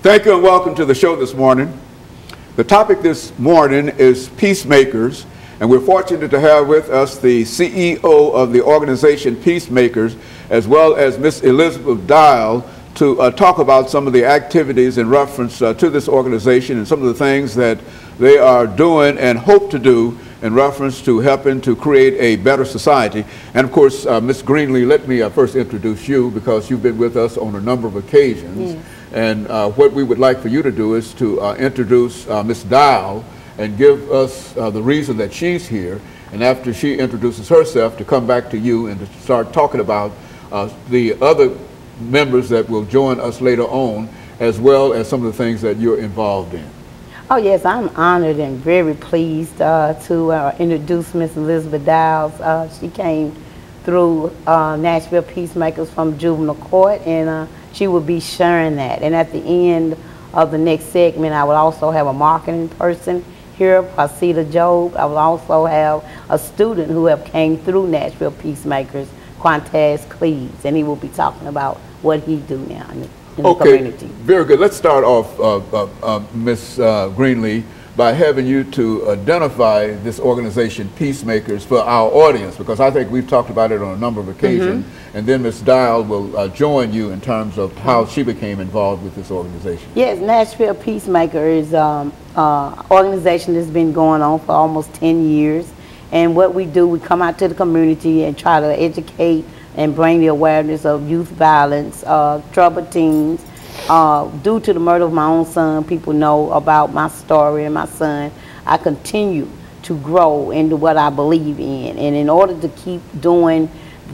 Thank you and welcome to the show this morning. The topic this morning is Peacemakers, and we're fortunate to have with us the CEO of the organization Peacemakers, as well as Miss Elizabeth Dial, to talk about some of the activities in reference to this organization and some of the things that they are doing and hope to do in reference to helping to create a better society. And of course, Ms. Greenlee, let me first introduce you, because you've been with us on a number of occasions. Yes. And what we would like for you to do is to introduce Ms. Dial and give us the reason that she's here. And after she introduces herself, to come back to you and to start talking about the other members that will join us later on, as well as some of the things that you're involved in. Oh yes, I'm honored and very pleased to introduce Miss Elizabeth Dial. She came through Nashville Peacemakers from juvenile court, and she will be sharing that. And at the end of the next segment, I will also have a marketing person here, Pasita Job. I will also have a student who have came through Nashville Peacemakers, Quantaz Cleves, and he will be talking about what he do now in the community. Very good. Let's start off, Ms. Greenlee, by having you to identify this organization, Peacemakers, for our audience, because I think we've talked about it on a number of occasions, and then Ms. Dial will join you in terms of how she became involved with this organization. Yes, Nashville Peacemaker is an organization that's been going on for almost 10 years, and what we do, we come out to the community and try to educate and bring the awareness of youth violence, troubled teens. Due to the murder of my own son, people know about my story and my son. I continue to grow into what I believe in. And in order to keep doing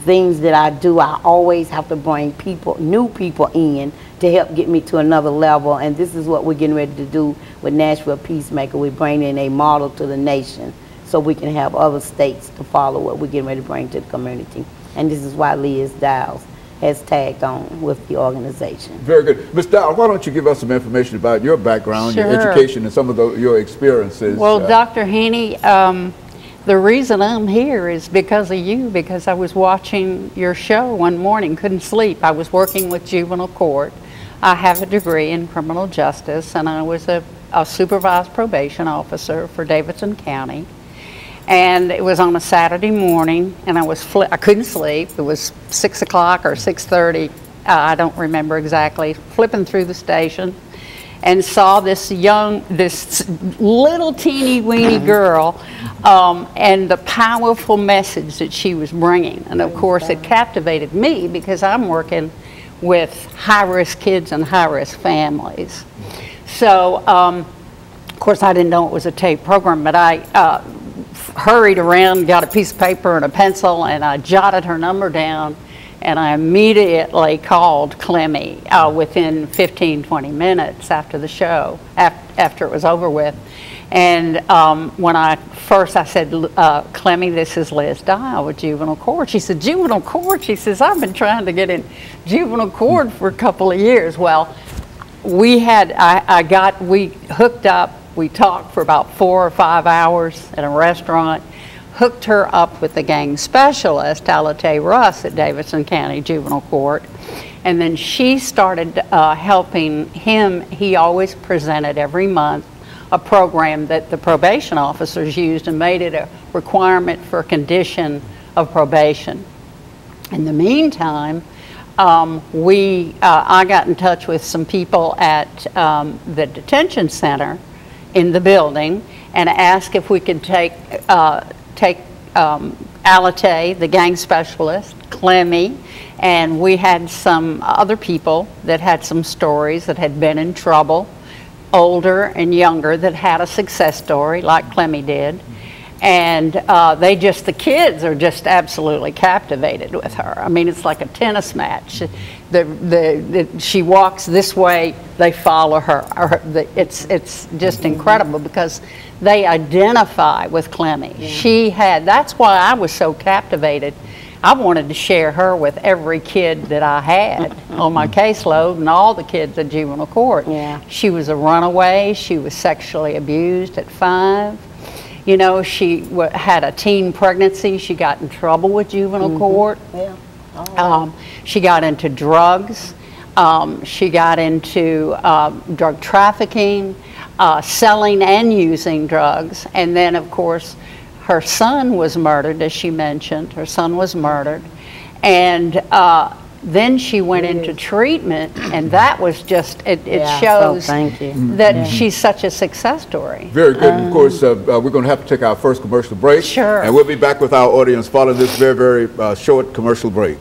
things that I do, I always have to bring people, new people in to help get me to another level. And this is what we're getting ready to do with Nashville Peacemaker. We're bringing a model to the nation so we can have other states to follow what we're getting ready to bring to the community. And this is why Liz Dial has tagged on with the organization. Very good. Ms. Dial, why don't you give us some information about your background, Sure. your education, and some of your experiences? Well, Dr. Haney, the reason I'm here is because of you, because I was watching your show one morning, couldn't sleep. I was working with juvenile court. I have a degree in criminal justice, and I was a supervised probation officer for Davidson County. And it was on a Saturday morning, and I couldn't sleep. It was 6 o'clock or 6:30, I don't remember exactly, flipping through the station and saw this little teeny weeny girl and the powerful message that she was bringing. And of course it captivated me because I'm working with high-risk kids and high-risk families. So of course I didn't know it was a tape program, but I hurried around, got a piece of paper and a pencil, and I jotted her number down, and I immediately called Clemmy within 15-20 minutes after the show, after it was over with. And when I said, Clemmy, this is Liz Dial with juvenile court. She said, juvenile court? She says, I've been trying to get in juvenile court for a couple of years. Well, we hooked up. We talked for about 4 or 5 hours at a restaurant, hooked her up with the gang specialist, Alate Russ, at Davidson County Juvenile Court, and then she started helping him. He always presented every month a program that the probation officers used and made it a requirement for condition of probation. In the meantime, I got in touch with some people at the detention center in the building and asked if we could take Alate, the gang specialist, Clemmy, and we had some other people that had some stories that had been in trouble, older and younger, that had a success story like Clemmy did. And the kids are just absolutely captivated with her. I mean, it's like a tennis match. She walks this way, they follow her. It's just incredible because they identify with Clemmy. Yeah. That's why I was so captivated. I wanted to share her with every kid that I had on my caseload and all the kids at juvenile court. Yeah. She was a runaway. She was sexually abused at 5. You know, she had a teen pregnancy. She got in trouble with juvenile court. Yeah. She got into drugs. She got into drug trafficking, selling and using drugs. And then, of course, her son was murdered, as she mentioned. Her son was murdered. And then she went into treatment, and that was just, it shows that she's such a success story. Very good. And of course, we're going to have to take our first commercial break. Sure. And we'll be back with our audience following this very, very short commercial break.